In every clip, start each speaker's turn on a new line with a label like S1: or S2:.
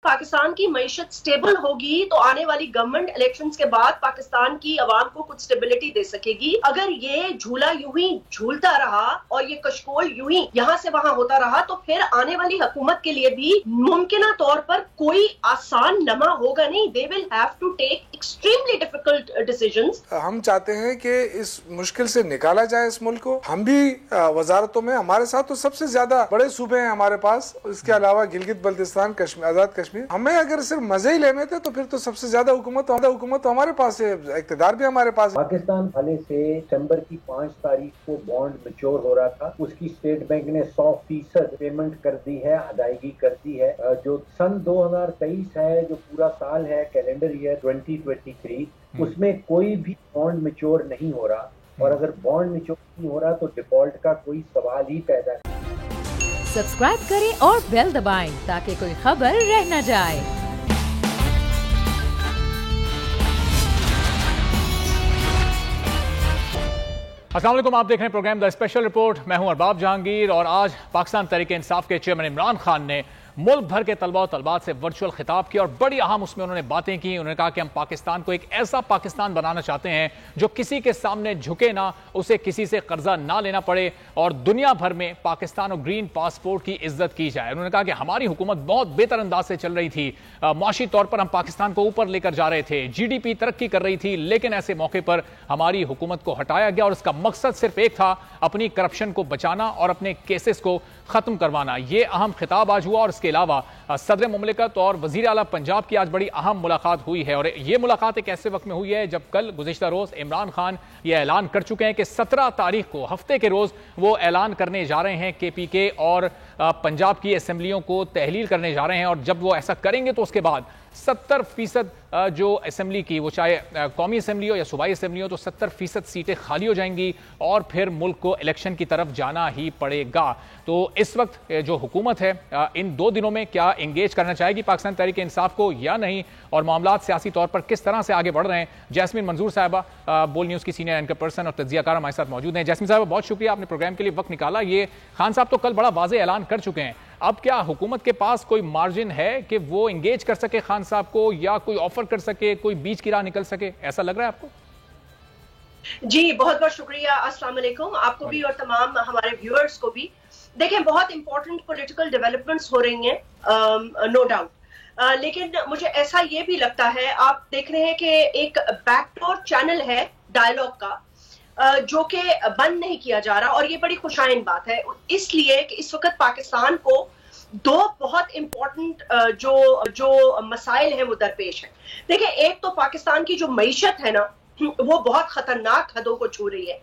S1: पाकिस्तान की मईशत स्टेबल होगी तो आने वाली गवर्नमेंट इलेक्शंस के बाद पाकिस्तान की आवाम को कुछ स्टेबिलिटी दे सकेगी। अगर ये झूला यूं ही झूलता रहा और ये कशकोल यूं ही यहाँ से वहां होता रहा तो फिर आने वाली हुकूमत के लिए भी मुमकिन तौर पर कोई आसान लम्हा होगा नहीं। They will have to take extremely difficult decisions.
S2: हम चाहते हैं कि इस मुश्किल से निकाला जाए इस मुल्क को। हम भी वजारतों में, हमारे साथ तो सबसे ज्यादा बड़े सूबे हैं हमारे पास, इसके अलावा गिलगित बल्तिस्तान, आजाद कश्मीर। हमें अगर सिर्फ मजे ही लेने थे तो फिर तो सबसे ज्यादा हुकूमत तो हमारे पास है, इक़्तिदार भी हमारे पास है।
S3: पाकिस्तान वाले से दिसंबर की 5 तारीख को बॉन्ड मैच्योर हो रहा था, उसकी स्टेट बैंक ने 100% पेमेंट कर दी है, अदायगी कर दी है। जो सन 2023 है, जो पूरा साल है कैलेंडर ईयर 2023, उसमें कोई भी बॉन्ड मैच्योर नहीं हो रहा, और अगर बॉन्ड मैच्योर नहीं हो रहा तो डिफॉल्ट का कोई सवाल ही पैदा नहीं।
S4: सब्सक्राइब करें और बेल दबाएं ताकि कोई खबर रह न जाए।
S5: अस्सलाम वालेकुम, आप देख रहे हैं प्रोग्राम द स्पेशल रिपोर्ट। मैं हूं अरबाब जहांगीर और आज पाकिस्तान तहरीक इंसाफ के चेयरमैन इमरान खान ने मुल्क भर के तलबा और तलबात से वर्चुअल खिताब किया और बड़ी अहम उसमें उन्होंने बातें की। उन्होंने कहा कि हम पाकिस्तान को एक ऐसा पाकिस्तान बनाना चाहते हैं जो किसी के सामने झुके ना, उसे किसी से कर्जा ना लेना पड़े और दुनिया भर में पाकिस्तान और ग्रीन पासपोर्ट की इज्जत की जाए। उन्होंने कहा कि हमारी हुकूमत बहुत बेहतर अंदाज से चल रही थी, माशी तौर पर हम पाकिस्तान को ऊपर लेकर जा रहे थे, GDP तरक्की कर रही थी, लेकिन ऐसे मौके पर हमारी हुकूमत को हटाया गया और इसका मकसद सिर्फ एक था, अपनी करप्शन को बचाना और अपने केसेस को खत्म करवाना। यह अहम खिताब आज हुआ और इसके अलावा सदर मुमलिकत और वजीर आला पंजाब की आज बड़ी अहम मुलाकात हुई है। और यह मुलाकात एक ऐसे वक्त में हुई है जब कल गुज़िश्ता रोज इमरान खान यह ऐलान कर चुके हैं कि 17 तारीख को हफ्ते के रोज वो ऐलान करने जा रहे हैं KPK और पंजाब की असेंबलियों को तहलील करने जा रहे हैं। और जब वो ऐसा करेंगे तो उसके बाद 70% जो असेंबली की, वो चाहे कौमी असेंबली हो या सूबाई असेंबली हो, तो 70% सीटें खाली हो जाएंगी और फिर मुल्क को इलेक्शन की तरफ जाना ही पड़ेगा। तो इस वक्त जो हुकूमत है इन 2 दिनों में क्या इंगेज करना चाहेगी पाकिस्तान तहरीक इंसाफ को या नहीं, और मामलात सियासी तौर पर किस तरह से आगे बढ़ रहे हैं। जैस्मीन मंजूर साहिबा बोल न्यूज़ की सीनियर एंकर पर्सन और तज्जियाकार हमारे साथ मौजूद हैं। जैस्मीन साहिबा, बहुत शुक्रिया, आपने प्रोग्राम के लिए वक्त निकाला। ये खान साहब तो कल बड़ा वाज़े ऐलान कर चुके हैं, अब क्या हुकूमत के पास कोई मार्जिन है कि वो इंगेज कर सके खान साहब को, या कोई ऑफर कर सके, कोई बीच की राह निकल सके, ऐसा लग रहा है आपको?
S1: जी बहुत बहुत शुक्रिया, अस्सलाम वालेकुम आपको भी और तमाम हमारे व्यूअर्स को भी। देखें, बहुत इंपॉर्टेंट पॉलिटिकल डेवलपमेंट्स हो रही हैं, नो डाउट, लेकिन मुझे ऐसा ये भी लगता है, आप देख रहे हैं कि एक बैकडोर चैनल है डायलॉग का जो कि बंद नहीं किया जा रहा, और ये बड़ी खुशाइन बात है इसलिए कि इस वक्त पाकिस्तान को 2 बहुत इंपॉर्टेंट जो मसाइल हैं वो दरपेश है। देखिए, एक तो पाकिस्तान की जो मईशत है ना, वो बहुत खतरनाक हदों को छू रही है,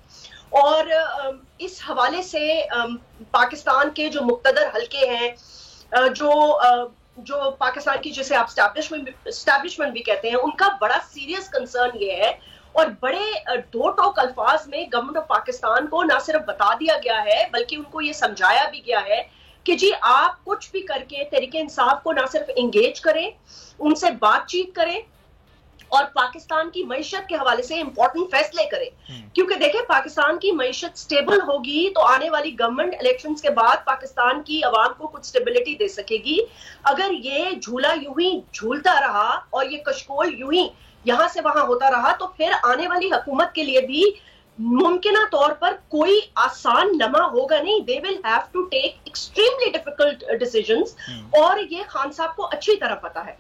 S1: और इस हवाले से पाकिस्तान के जो मुक्तदर हल्के हैं, जो पाकिस्तान की जिसे आप स्टैब्लिशमेंट भी कहते हैं, उनका बड़ा सीरियस कंसर्न ये है, और बड़े दो टोक अल्फाज में गवर्नमेंट ऑफ पाकिस्तान को ना सिर्फ बता दिया गया है बल्कि उनको ये समझाया भी गया है कि जी आप कुछ भी करके तहरीके इंसाफ को ना सिर्फ इंगेज करें, उनसे बातचीत करें और पाकिस्तान की मईशत के हवाले से इंपॉर्टेंट फैसले करें। क्योंकि देखें, पाकिस्तान की मईशत स्टेबल होगी तो आने वाली गवर्नमेंट इलेक्शंस के बाद पाकिस्तान की आवाम को कुछ स्टेबिलिटी दे सकेगी। अगर ये झूला यूं ही झूलता रहा और ये कशकोल यूं ही यहां से वहां होता रहा तो फिर आने वाली हुकूमत के लिए भी मुमकिन तौर पर कोई आसान लम्हा होगा नहीं। They will have to take extremely difficult decisions, और ये खान साहब को अच्छी तरह पता है।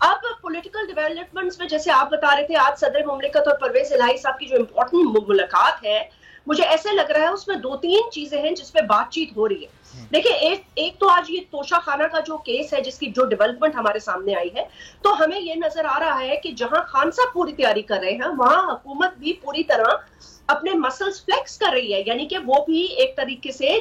S1: अब पॉलिटिकल डेवलपमेंट्स में जैसे आप बता रहे थे, आज सदर मुमलिकत और परवेज इलाही साहब की जो इम्पोर्टेंट मुलाकात है, मुझे ऐसे लग रहा है उसमें 2-3 चीजें हैं जिसपे बातचीत हो रही है। देखिए, एक तो आज ये तोशा खाना का जो केस है, जिसकी जो डेवलपमेंट हमारे सामने आई है, तो हमें ये नजर आ रहा है कि जहां खान साहब पूरी तैयारी कर रहे हैं, वहां हुकूमत भी पूरी तरह अपने मसल्स फ्लेक्स कर रही है, यानी कि वो भी एक तरीके से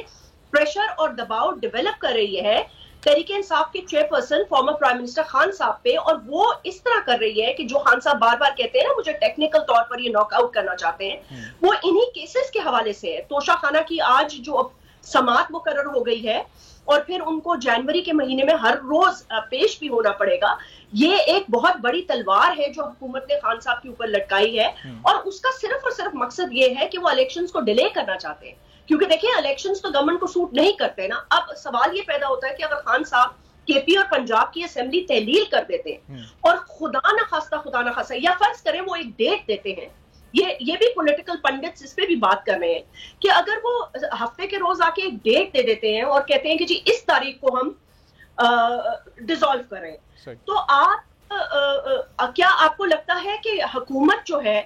S1: प्रेशर और दबाव डेवलप कर रही है तहरीके इंसाफ के chairperson former prime minister Khan साहब पे। और वो इस तरह कर रही है कि जो खान साहब बार बार कहते हैं ना, मुझे टेक्निकल तौर पर ये नॉकआउट करना चाहते हैं, वो इन्हीं केसेस के हवाले से है। तोशा खाना की आज जो समाअत मुकर्रर हो गई है और फिर उनको जनवरी के महीने में हर रोज पेश भी होना पड़ेगा, ये एक बहुत बड़ी तलवार है जो हुकूमत ने खान साहब के ऊपर लटकाई है, और उसका सिर्फ और सिर्फ मकसद ये है कि वो इलेक्शंस को डिले करना चाहते हैं। क्योंकि देखिए, इलेक्शंस तो गवर्नमेंट को सूट नहीं करते ना। अब सवाल ये पैदा होता है कि अगर खान साहब केपी और पंजाब की असेंबली तहलील कर देते हैं और खुदा ना खास्ता या फर्ज करें वो एक डेट देते हैं, ये भी पॉलिटिकल पंडित्स इस पे भी बात कर रहे हैं कि अगर वो हफ्ते के रोज आके एक डेट दे देते हैं और कहते हैं कि जी इस तारीख को हम डिसॉल्व कर रहे हैं, तो आप क्या आपको लगता है कि हुकूमत जो है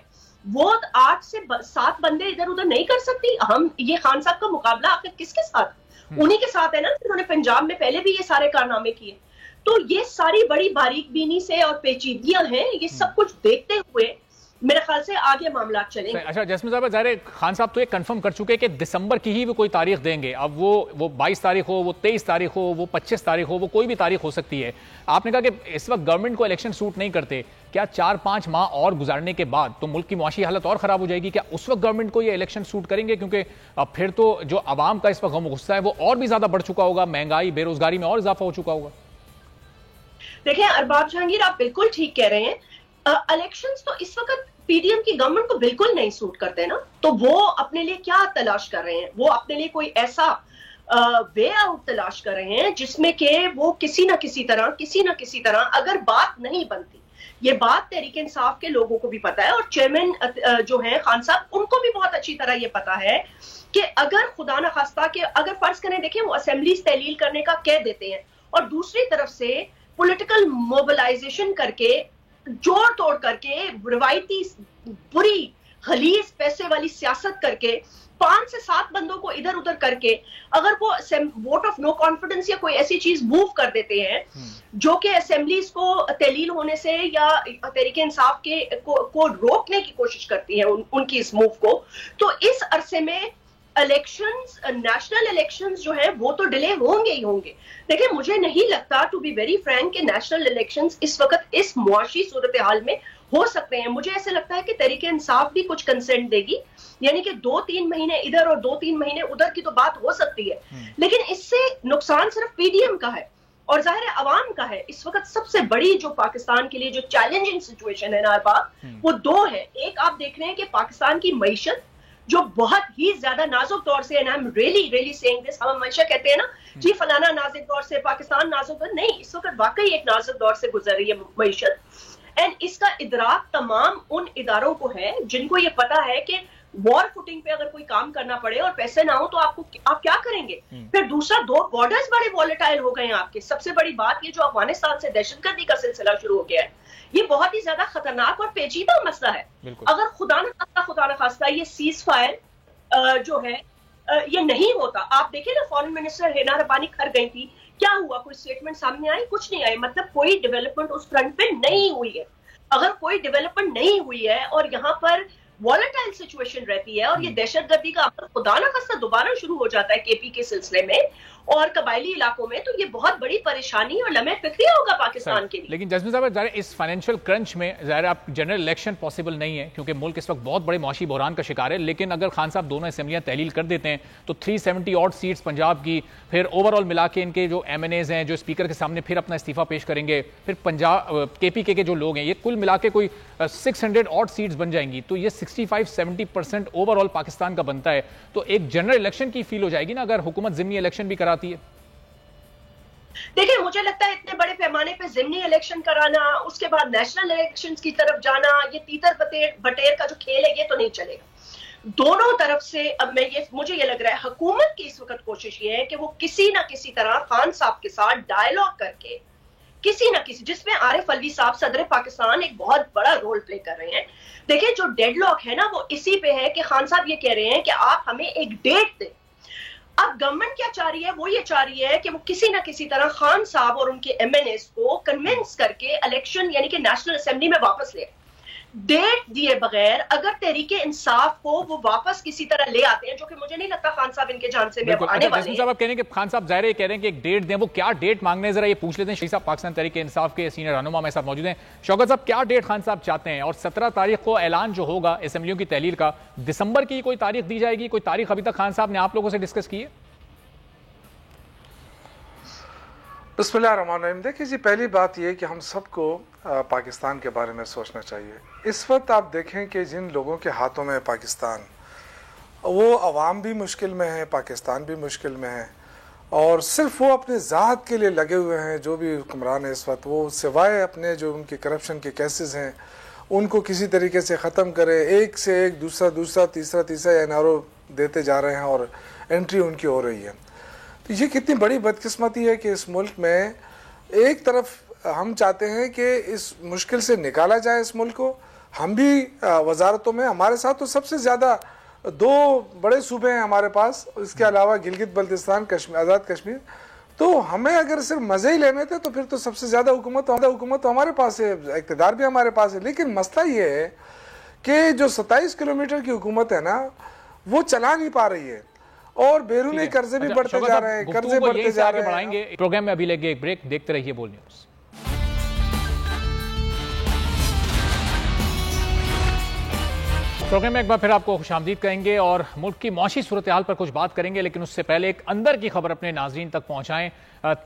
S1: वो 8 से 7 बंदे इधर उधर नहीं कर सकती? हम ये खान साहब का मुकाबला आखिर किसके साथ? उन्हीं के साथ है ना, जिन्होंने पंजाब में पहले भी ये सारे कारनामे किए। तो ये सारी बड़ी बारीकबीनी से और पेचीदगियां हैं, ये सब कुछ देखते हुए मेरे ख्याल से आगे मामला चलेंगे।
S5: अच्छा जैस्मिन साहब, ज़ाहिर खान साहब तो ये कंफर्म कर चुके हैं कि दिसंबर की ही वो कोई तारीख देंगे। अब वो 22 तारीख हो, वो 23 तारीख हो, वो 25 तारीख हो, वो कोई भी तारीख हो सकती है। आपने कहा कि इस वक्त गवर्नमेंट को इलेक्शन सूट नहीं करते, क्या 4-5 माह और गुजारने के बाद तो मुल्क की मुआशी हालत और खराब हो जाएगी? क्या उस वक्त गवर्नमेंट को ये इलेक्शन सूट करेंगे? क्योंकि अब फिर तो जो आवाम का इस वक्त गम गुस्सा है वो और भी ज्यादा बढ़ चुका होगा, महंगाई बेरोजगारी में और इजाफा हो चुका होगा।
S1: देखिए अरबाब जहांगीर, आप बिल्कुल ठीक कह रहे हैं। इलेक्शंस तो इस वक्त पीडीएम की गवर्नमेंट को बिल्कुल नहीं सूट करते ना, तो वो अपने लिए क्या तलाश कर रहे हैं? वो अपने लिए कोई ऐसा वे आउट तलाश कर रहे हैं जिसमें कि वो किसी ना किसी तरह अगर बात नहीं बनती, ये बात तहरीक इंसाफ के लोगों को भी पता है और चेयरमैन जो है खान साहब, उनको भी बहुत अच्छी तरह ये पता है कि अगर खुदा न खास्ता के अगर फर्ज करें, देखें वो असेंबली तहलील करने का कह देते हैं और दूसरी तरफ से पॉलिटिकल मोबिलाइजेशन करके जोड़ तोड़ करके रिवायती बुरी खलीज पैसे वाली सियासत करके 5 से 7 बंदों को इधर उधर करके अगर वो वोट ऑफ नो कॉन्फिडेंस या कोई ऐसी चीज मूव कर देते हैं जो कि असेंबलीज को तहलील होने से या तहरीक इंसाफ के को रोकने की कोशिश करती है उनकी इस मूव को, तो इस अरसे में इलेक्शंस, नेशनल इलेक्शंस जो है वो तो डिले होंगे ही होंगे। देखिए मुझे नहीं लगता, टू बी वेरी फ्रैंक, कि नेशनल इलेक्शंस इस वक्त इस मुआशी सूरत हाल में हो सकते हैं। मुझे ऐसे लगता है कि तहरीक इंसाफ भी कुछ कंसेंट देगी, यानी कि 2-3 महीने इधर और 2-3 महीने उधर की तो बात हो सकती है, लेकिन इससे नुकसान सिर्फ पीडीएम का है और जाहिर है अवाम का है। इस वक्त सबसे बड़ी जो पाकिस्तान के लिए जो चैलेंजिंग सिचुएशन है ना अरबाब, वो 2 है। एक आप देख रहे हैं कि पाकिस्तान की मईशत जो बहुत ही ज्यादा नाजुक दौर से, and I am really saying this, हम हमेशा कहते हैं ना जी फलाना नाजुक दौर से, पाकिस्तान नाजुक दौर नहीं, इस वक्त वाकई एक नाजुक दौर से गुजर रही है मईशत। एंड इसका इदराक तमाम उन इदारों को है जिनको ये पता है कि वॉर फुटिंग पे अगर कोई काम करना पड़े और पैसे ना हो तो आप क्या करेंगे? फिर दूसरा, 2 बॉर्डर्स बड़े वॉलेटाइल हो गए हैं आपके। सबसे बड़ी बात ये जो अफगानिस्तान से दहशतगर्दी का सिलसिला शुरू हो गया है, ये बहुत ही ज्यादा खतरनाक और पेचीदा मसला है। अगर खुदा न खास्ता ये सीज फायर जो है ये नहीं होता, आप देखिए ना फॉरेन मिनिस्टर हिना रब्बानी घर गई थी, क्या हुआ? कोई स्टेटमेंट सामने आई? कुछ नहीं आई। मतलब कोई डेवलपमेंट उस फ्रंट पे नहीं हुई है। अगर कोई डेवलपमेंट नहीं हुई है और यहाँ पर वॉलेटाइल सिचुएशन रहती है और ये दहशतगर्दी का अमल खुदा न खास्ता दोबारा शुरू हो जाता है केपी के सिलसिले में और कबायली इलाकों में, तो ये बहुत बड़ी परेशानी और लम्हे फिक्रिया होगा पाकिस्तान के लिए।
S5: लेकिन जस्मिन साहब, ज़ाहिर इस फाइनेंशियल क्रंच में ज़ाहिर आप जनरल इलेक्शन पॉसिबल नहीं है क्योंकि मुल्क इस वक्त बहुत बड़े मुआशी बहरान का शिकार है। लेकिन अगर खान साहब दोनों असेंबलियां तहलील कर देते हैं तो 370 ऑड सीट्स पंजाब की, फिर ओवरऑल मिला के इनके जो MNAs हैं जो स्पीकर के सामने फिर अपना इस्तीफा पेश करेंगे, फिर पंजाब KPK के जो लोग हैं, ये कुल मिला के कोई 600 ऑड सीट्स बन जाएंगी। तो ये 65-70% ओवरऑल पाकिस्तान का बनता है। तो एक जनरल इलेक्शन की फील हो जाएगी ना अगर हुकूमत ज़िमनी इलेक्शन भी कराती है।
S1: देखिए मुझे लगता है इतने बड़े पैमाने पे ज़िमनी इलेक्शन कराना, उसके बाद नेशनल इलेक्शंस की तरफ जाना, ये तीतर बटेर का जो खेल है ये तो नहीं चलेगा। दोनों तरफ से अब मुझे ये लग रहा है हुकूमत की इस वक्त कोशिश ये है कि वो किसी ना किसी तरह खान साहब के साथ डायलॉग करके किसी ना किसी, जिसमें आरिफ अलवी साहब सदर पाकिस्तान एक बहुत बड़ा रोल प्ले कर रहे हैं। देखिए जो डेडलॉक है ना वो इसी पे है कि खान साहब ये कह रहे हैं कि आप हमें एक डेट दें। अब गवर्नमेंट क्या चाह रही है? वो ये चाह रही है कि वो किसी ना किसी तरह खान साहब और उनके MNAs को कन्विंस करके इलेक्शन यानी कि नेशनल असेंबली में वापस ले। डेट दिए बगैर अगर तहरीक इंसाफ को वो वापस किसी तरह ले आते हैं, जो कि मुझे नहीं लगता खान साहब इनके जान से आने वाले हैं।
S5: साहब आप कह रहे हैं कि खान साहब जाहिर कह रहे हैं कि एक डेट दें, वो क्या डेट मांगने जरा ये पूछ लेते हैं। शहीद साहब पाकिस्तान तहरीक इंसाफ के सीनियर रहनुमा हमारे साथ मौजूद हैं। शौकत साहब, क्या डेट खान साहब चाहते हैं? और 17 तारीख को ऐलान जो होगा असेंबलियों की तहलील का, दिसंबर की कोई तारीख दी जाएगी? कोई तारीख अभी तक खान साहब ने आप लोगों से डिस्कस की है?
S2: बिस्मिल्लाहिर्रहमानिर्रहीम। देखिए जी, पहली बात यह कि हम सबको पाकिस्तान के बारे में सोचना चाहिए। इस वक्त आप देखें कि जिन लोगों के हाथों में पाकिस्तान, वो अवाम भी मुश्किल में है, पाकिस्तान भी मुश्किल में है और सिर्फ वो अपने ज़ात के लिए लगे हुए हैं। जो भी हुक्मरान है इस वक्त, वो सिवाय अपने जो उनके करप्शन के केसेस हैं उनको किसी तरीके से ख़त्म करे, एक से एक दूसरा तीसरा एनआरओ देते जा रहे हैं और एंट्री उनकी हो रही है। तो ये कितनी बड़ी बदकिस्मती है कि इस मुल्क में एक तरफ हम चाहते हैं कि इस मुश्किल से निकाला जाए इस मुल्क को। हम भी वजारतों में, हमारे साथ तो सबसे ज़्यादा 2 बड़े सूबे हैं हमारे पास, इसके अलावा गिलगित बल्तिस्तान, आज़ाद कश्मीर। तो हमें अगर सिर्फ मज़े ही लेने थे तो फिर तो सबसे ज़्यादा हुकूमत तो हमारे पास है, इक़्तिदार भी हमारे पास है। लेकिन मसला ये है कि जो 27 किलोमीटर की हुकूमत है ना, वो चला नहीं पा रही है और बैरूनी कर्जे भी बढ़ते जा रहे हैं, कर्जे बढ़ते जा रहे हैं।
S5: बढ़ाएंगे प्रोग्राम में, अभी लेंगे एक ब्रेक, देखते रहिए बोल न्यूज़। प्रोग्राम में एक बार फिर आपको खुशामदीद कहेंगे और मुल्क की मौशी सूरत हाल पर कुछ बात करेंगे, लेकिन उससे पहले एक अंदर की खबर अपने नाजरीन तक पहुंचाएं।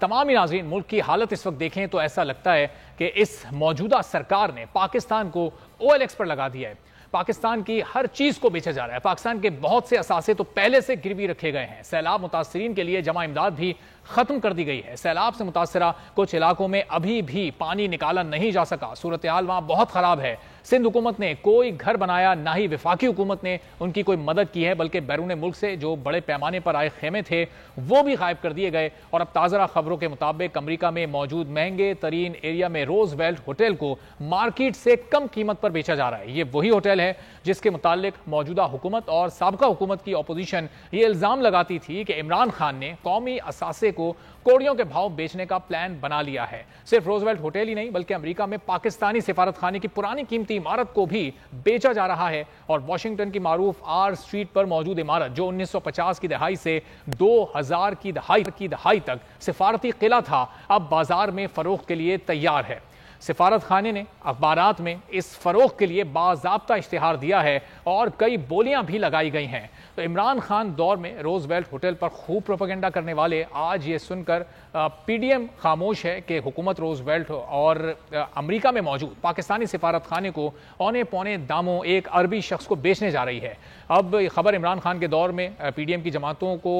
S5: तमाम ही नाजरीन, मुल्क की हालत इस वक्त देखें तो ऐसा लगता है कि इस मौजूदा सरकार ने पाकिस्तान को OLX पर लगा दिया है। पाकिस्तान की हर चीज को बेचा जा रहा है। पाकिस्तान के बहुत से असासे तो पहले से गिरवी रखे गए हैं। सैलाब मुतासरीन के लिए जमा इमदाद भी खत्म कर दी गई है। सैलाब से मुतासरा कुछ इलाकों में अभी भी पानी निकाला नहीं जा सका। सूरत हाल वहां बहुत खराब है। सिंध हुकूमत ने कोई घर बनाया, ना ही वफाकी हुकूमत ने उनकी कोई मदद की है, बल्कि बैरून मुल्क से जो बड़े पैमाने पर आए खेमे थे वो भी गायब कर दिए गए। और अब ताज़ा खबरों के मुताबिक अमेरिका में मौजूद महंगे तरीन एरिया में रोजवेल्ट होटल को मार्केट से कम कीमत पर बेचा जा रहा है। ये वही होटल है जिसके मुतालिक मौजूदा हुकूमत और साबका हुकूमत की अपोजिशन ये इल्जाम लगाती थी कि इमरान खान ने कौमी असासे को कोड़ियों के भाव बेचने का प्लान बना लिया है। सिर्फ रोजवेल्ट होटल ही नहीं, बल्कि अमेरिका में पाकिस्तानी सिफारत खाने की पुरानी कीमती इमारत को भी बेचा जा रहा है। और वॉशिंगटन की मारूफ R स्ट्रीट पर मौजूद इमारत, जो 1950 की दहाई से 2000 की दहाई तक सिफारती किला था, अब बाजार में फरोख्त के लिए तैयार है। सिफारत खाने ने अखबारात में इस फरोख्त के लिए बाज़ाब्ता इश्तिहार दिया है और कई बोलियां भी लगाई गई हैं। तो इमरान खान दौर में रोजवेल्ट होटल पर खूब प्रोपेगेंडा करने वाले आज ये सुनकर PDM खामोश है कि हुकूमत रोजवेल्ट और अमेरिका में मौजूद पाकिस्तानी सिफारत खाने को औने पौने दामों एक अरबी शख्स को बेचने जा रही है। अब खबर इमरान खान के दौर में PDM की जमातों को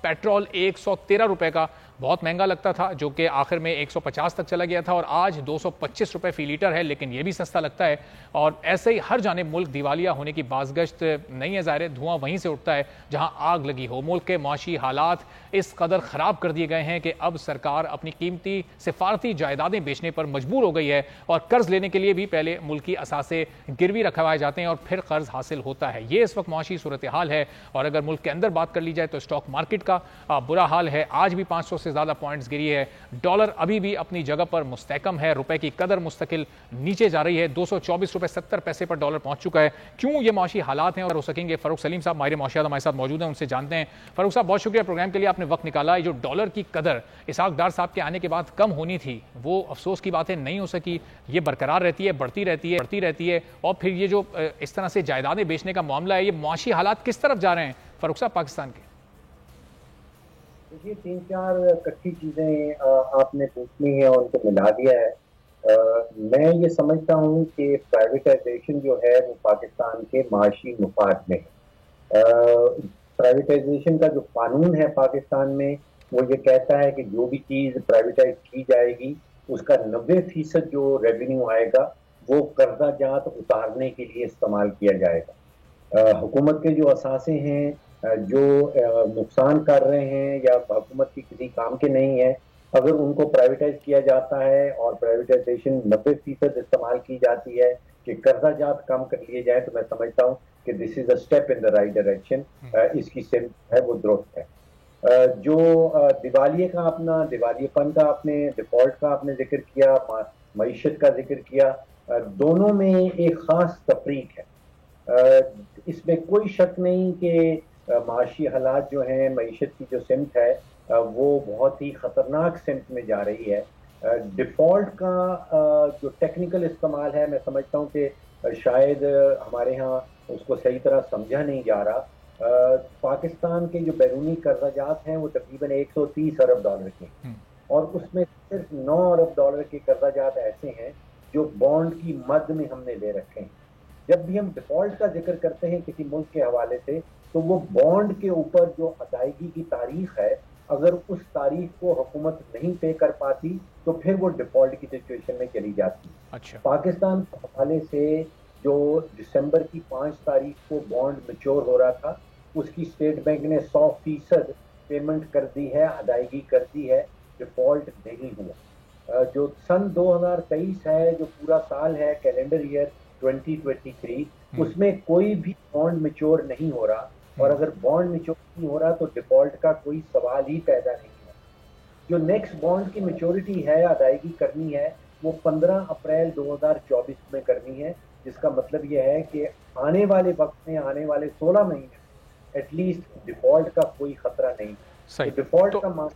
S5: पेट्रोल 113 रुपए का बहुत महंगा लगता था, जो कि आखिर में 150 तक चला गया था और आज 225 रुपए फी लीटर है, लेकिन यह भी सस्ता लगता है। और ऐसे ही हर जानिब मुल्क दिवालिया होने की बाज़गश्त नहीं है, ज़ाहिर धुआं वहीं से उठता है जहां आग लगी हो। मुल्क के माशी हालात इस कदर ख़राब कर दिए गए हैं कि अब सरकार अपनी कीमती सिफारती जायदादें बेचने पर मजबूर हो गई है और कर्ज लेने के लिए भी पहले मुल्की असासे गिरवी रखवाए जाते हैं और फिर कर्ज हासिल होता है। ये इस वक्त माशी सूरत हाल है। और अगर मुल्क के अंदर बात कर ली जाए तो स्टॉक मार्केट का बुरा हाल है। आज भी 500 से ज्यादा पॉइंट्स गिरी है। डॉलर अभी भी अपनी जगह पर मुस्तहकम है। रुपए की कदर मुस्तकिल नीचे जा रही है। 224 रुपए 70 पैसे पर डॉलर पहुंच चुका है। क्यों ये माशी हालात हैं और हो सकेंगे, फारूक सलीम साहब माहिर मौशियात हमारे साथ मौजूद हैं, उनसे जानते हैं। फारूक साहब, बहुत शुक्रिया प्रोग्राम के लिए, आपने वक्त निकाला। जो डॉलर की कदर इसहाक डार साहब के आने के बाद कम होनी थी, वो अफसोस की बातें नहीं हो सकी। ये बरकरार रहती है, बढ़ती रहती है। और फिर ये जो इस तरह से जायदादें बेचने का मामला है, ये माशी हालात किस तरफ जा रहे हैं फारूक साहब पाकिस्तान के?
S3: देखिए, 3-4 इकट्ठी चीजें आपने पूछनी है और उनको मिला दिया है। मैं ये समझता हूँ कि प्राइवेटाइजेशन जो है वो पाकिस्तान के माशी मुफाद में है। प्राइवेटाइजेशन का जो कानून है पाकिस्तान में वो ये कहता है कि जो भी चीज़ प्राइवेटाइज की जाएगी उसका 90% जो रेवेन्यू आएगा वो कर्जा जात उतारने के लिए इस्तेमाल किया जाएगा। हुकूमत के जो असासे हैं जो नुकसान कर रहे हैं या हुकूमत की किसी काम के नहीं है, अगर उनको प्राइवेटाइज किया जाता है और प्राइवेटाइजेशन 90% इस्तेमाल की जाती है कि कर्जा जात कम कर लिए जाए, तो मैं समझता हूँ कि this is a step in the right direction. इसकी सिम्त है वो दुरुस्त है। जो दिवालियेपन का आपने, डिफॉल्ट का आपने जिक्र किया, मईशत का जिक्र किया, दोनों में एक खास तफरीक है। इसमें कोई शक नहीं कि माशी हालात जो हैं, मईशत की जो सिमत है वो बहुत ही ख़तरनाक सिमत में जा रही है। डिफ़ॉल्ट का जो टेक्निकल इस्तेमाल है, मैं समझता हूँ कि शायद हमारे यहाँ उसको सही तरह समझा नहीं जा रहा। पाकिस्तान के जो बैरूनी कर्जाजात हैं वो तकरीबन 130 अरब डॉलर के, और उसमें सिर्फ 9 अरब डॉलर के कर्जाजात ऐसे हैं जो बॉन्ड की मद में हमने ले रखे हैं। जब भी हम डिफ़ॉल्ट का जिक्र करते हैं किसी मुल्क के हवाले से, तो वो बॉन्ड के ऊपर जो अदायगी की तारीख है अगर उस तारीख को हुकूमत नहीं पे कर पाती तो फिर वो डिफॉल्ट की सिचुएशन में चली जाती।
S5: अच्छा।
S3: पाकिस्तान के हवाले से जो दिसंबर की 5 तारीख को बॉन्ड मैच्योर हो रहा था, उसकी स्टेट बैंक ने 100% पेमेंट कर दी है, अदायगी कर दी है, डिफॉल्ट नहीं हुआ। जो सन 2023 है, जो पूरा साल है कैलेंडर ईयर 2023, उसमें कोई भी बॉन्ड मैच्योर नहीं हो रहा, और अगर बॉन्ड मैच्योर नहीं हो रहा तो डिफॉल्ट का कोई सवाल ही पैदा नहीं है। जो नेक्स्ट बॉन्ड की मैच्योरिटी है, अदायगी करनी है, वो 15 अप्रैल 2024 में करनी है, जिसका मतलब यह है कि आने वाले वक्त में, आने वाले 16 महीने एटलीस्ट डिफॉल्ट का कोई खतरा नहीं।
S5: सही।
S3: तो डिफॉल्ट का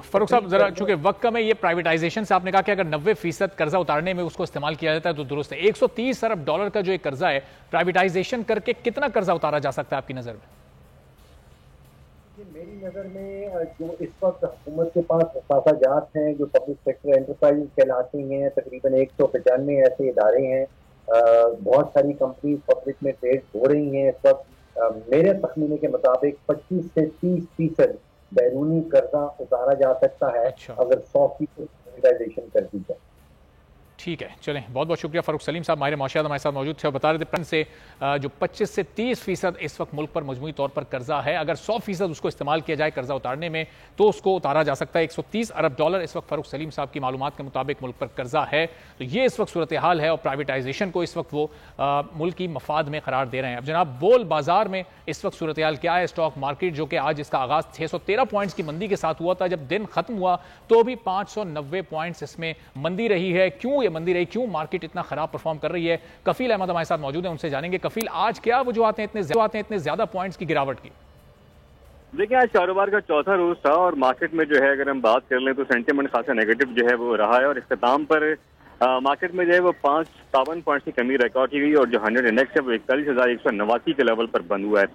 S5: फरूख साहब, जरा चूंकि वक्त कम है, ये प्राइवेटाइजेशन से आपने कहा कि अगर 90% कर्जा उतारने में उसको इस्तेमाल किया जाता है तो दुरुस्त है। $130 अरब का जो एक कर्जा है, प्राइवेटाइजेशन करके कितना कर्जा उतारा जा सकता है आपकी नजर में?
S3: मेरी नज़र में जो इस वक्त हुकूमत के पास मुसाफाजात हैं, जो पब्लिक सेक्टर एंटरप्राइज कहलाती हैं, तकरीबन 195 ऐसे इदारे हैं, बहुत सारी कंपनीज पब्लिक में ट्रेड हो रही हैं इस वक्त। मेरे तखमीने के मुताबिक 25 से 30% बैरूनी कर्जा उतारा जा सकता है। अच्छा। अगर 100% प्राइवेटाइजेशन कर दी जाए।
S5: ठीक है, चलें, बहुत बहुत शुक्रिया। फारूक सलीम साहब माहिर माशियात हमारे साथ मौजूद थे और बता रहे थे से जो 25 से 30% इस वक्त मुल्क पर मजमूई तौर पर कर्जा है, अगर 100% उसको इस्तेमाल किया जाए कर्जा उतारने में तो उसको उतारा जा सकता है। $130 अरब इस वक्त फारूक सलीम साहब की मालूमात के मुताबिक मुल्क पर कर्जा है। तो ये इस वक्त सूरत हाल है और प्राइवेटाइजेशन को इस वक्त वो मुल्क की मफाद में करार दे रहे हैं। अब जनाब, बोल बाजार में इस वक्त सूरत हाल क्या है? स्टॉक मार्केट जो कि आज इसका आगाज 613 पॉइंट्स की मंदी के साथ हुआ था, जब दिन खत्म हुआ तो भी 590 पॉइंट्स इसमें मंदी रही है। क्यों ये मंदी रही, क्यों मार्केट इतना खराब परफॉर्म कर रही है? कफील अहमद हमारे साथ मौजूद हैं, उनसे जानेंगे। कफील, आज क्या वजूहात हैं इतने ज्यादा पॉइंट्स की गिरावट की?
S6: देखिए, आज कारोबार का चौथा रोज था और मार्केट में जो है अगर हम बात कर लें तो सेंटीमेंट खासा नेगेटिव जो है वो रहा है, और इख्तिताम पर मार्केट में जो है वो 552 पॉइंट्स की कमी रिकॉर्ड की गई और जो 100 इंडेक्स है वो 41,189 के लेवल पर बंद हुआ है।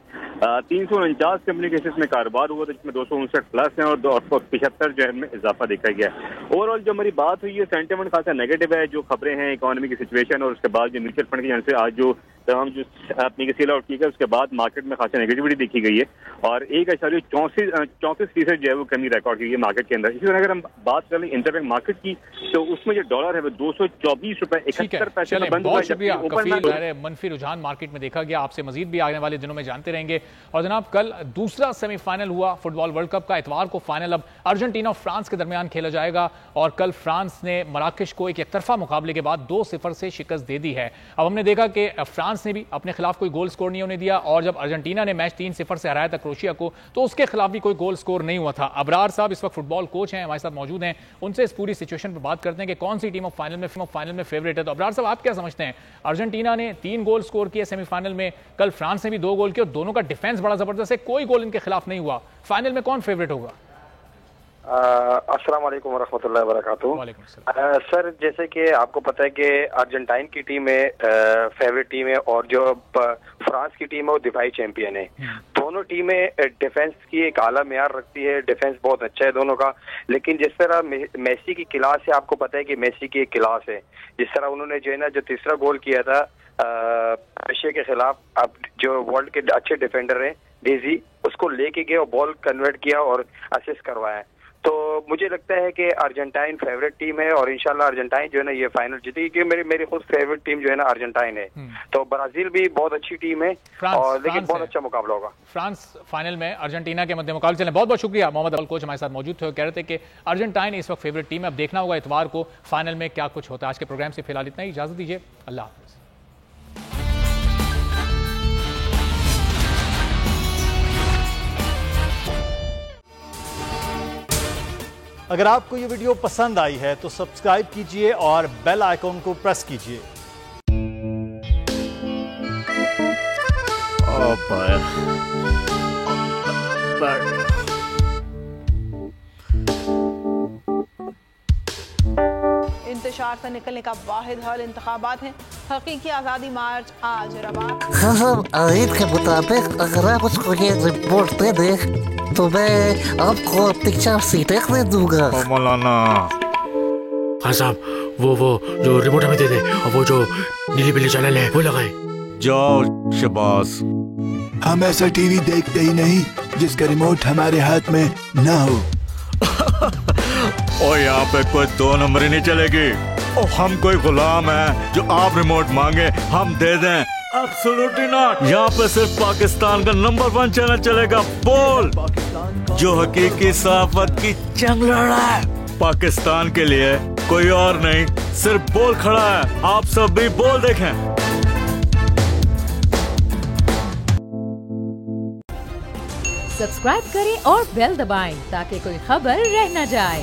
S6: 349 कम्युनिकेशन में कारोबार हुआ तो जिसमें 259 प्लस है और 275 जो है इजाफा देखा गया है। ओवरऑल जो हमारी बात हुई है, सेंटीमेंट खासा नेगेटिव है। जो खबरें हैं इकोनॉमी की सिचुएशन और उसके बाद जो म्यूचुअल फंड की यहाँ से आज जो तमाम जो अपनी सेल आउट की गई, उसके बाद मार्केट में खासा नेगेटिविटी देखी गई है और 1.34% जो है वो कमी रिकॉर्ड की गई है मार्केट के अंदर। इसी तरह अगर हम बात कर लें इंटरबैंक मार्केट की तो उसमें जो डॉलर है वो 224 रुपए 71 पैसे में बंद हुआ है।
S5: मनफी रुझान मार्केट में देखा गया, आपसे मजीद भी आने वाले दिनों में जानते रहेंगे। और जनाब, कल दूसरा सेमीफाइनल हुआ फुटबॉल वर्ल्ड कप का। इतवार को फाइनल अब अर्जेंटीना और फ्रांस के दरमियान खेला जाएगा और कल फ्रांस ने मराकश को एक तरफा मुकाबले के बाद 2-0 से शिकस्त दे दी है। अब हमने देखा कि फ्रांस ने भी अपने खिलाफ कोई गोल स्कोर नहीं होने दिया और जब अर्जेंटीना ने मैच 3-0 से हराया था क्रोएशिया को तो उसके खिलाफ भी कोई गोल स्कोर नहीं हुआ था। अबरार साहब इस वक्त फुटबॉल कोच हैं, हमारे साथ मौजूद हैं, उनसे इस पूरी सिचुएशन पर बात करते हैं कि कौन सी टीम अब फाइनल में फेवरेट है। तो अबरार साहब, आप क्या समझते हैं? अर्जेंटीना ने 3 गोल स्कोर किए सेमीफाइनल में, कल फ्रांस ने भी 2 गोल किए और दोनों का डिफेंस बड़ा जबरदस्त है, कोई गोल इनके खिलाफ नहीं हुआ। फाइनल में कौन फेवरेट होगा?
S7: अस्सलाम वालेकुम वरहमतुल्लाहि वबरकातुहू। सर, जैसे कि आपको पता है कि अर्जेंटाइन की टीम है फेवरेट टीम है और जो फ्रांस की टीम है वो दिफाई चैंपियन है। दोनों टीमें डिफेंस की एक आला मेयार रखती है, डिफेंस बहुत अच्छा है दोनों का। लेकिन जिस तरह मेसी की क्लास है, आपको पता है कि मेसी की एक क्लास है, जिस तरह उन्होंने जो है ना जो तीसरा गोल किया था रशिया के खिलाफ, अब जो वर्ल्ड के अच्छे डिफेंडर हैं डेजी, उसको लेके गए और बॉल कन्वर्ट किया और असिस्ट करवाया। तो मुझे लगता है कि अर्जेंटाइन फेवरेट टीम है और इंशाल्लाह अर्जेंटाइन जो है ना ये फाइनल जीतेगी, क्योंकि मेरी खुद फेवरेट टीम जो है ना अर्जेंटाइन है। तो ब्राजील भी बहुत अच्छी टीम है और लेकिन बहुत अच्छा मुकाबला होगा।
S5: फ्रांस फाइनल में अर्जेंटीना के मध्य मुकाबले। चले, बहुत बहुत शुक्रिया। मोहम्मद अल कोच हमारे साथ मौजूद थे, कह रहे थे कि अर्जेंटाइन इस वक्त फेवरेट टीम है। अब देखना होगा इतवार को फाइनल में क्या कुछ होता है। आज के प्रोग्राम से फिलहाल इतना ही, इजाजत दीजिए, अल्लाह हाफिज।
S8: अगर आपको ये वीडियो पसंद आई है तो सब्सक्राइब कीजिए और बेल आइकॉन को प्रेस कीजिए।
S9: इंतशार से निकलने का वाहिद हल इंतखाबात हैं। हकीकी आज़ादी मार्च आज रवा।
S10: हाँ, आयत के मुताबिक अगर आप उसको ये रिपोर्ट दे दे तो मैं आपको अपनी 4 सीटें खरीद दूंगा।
S11: मौलाना हाँ साहब, वो जो रिमोट हमें दे दे और वो जो नीली पीली चैनल है वो लगाए।
S12: जाओ शबास,
S13: हम ऐसा टीवी देखते ही नहीं
S12: जिसका रिमोट हमारे हाथ में ना हो।
S13: और यहाँ पे कोई 2 नंबर ही नहीं चलेगी। और हम कोई गुलाम है जो आप रिमोट मांगे हम दे दें? Absolutely not. यहाँ पे सिर्फ पाकिस्तान का नंबर 1 चैनल चलेगा, बोल, जो हकीकी सहाफत की जंग लड़ रहा है। पाकिस्तान के लिए कोई और नहीं, सिर्फ बोल खड़ा है। आप सब भी बोल देखें।
S4: सब्सक्राइब करें और बेल दबाएं ताकि कोई खबर रह न जाए।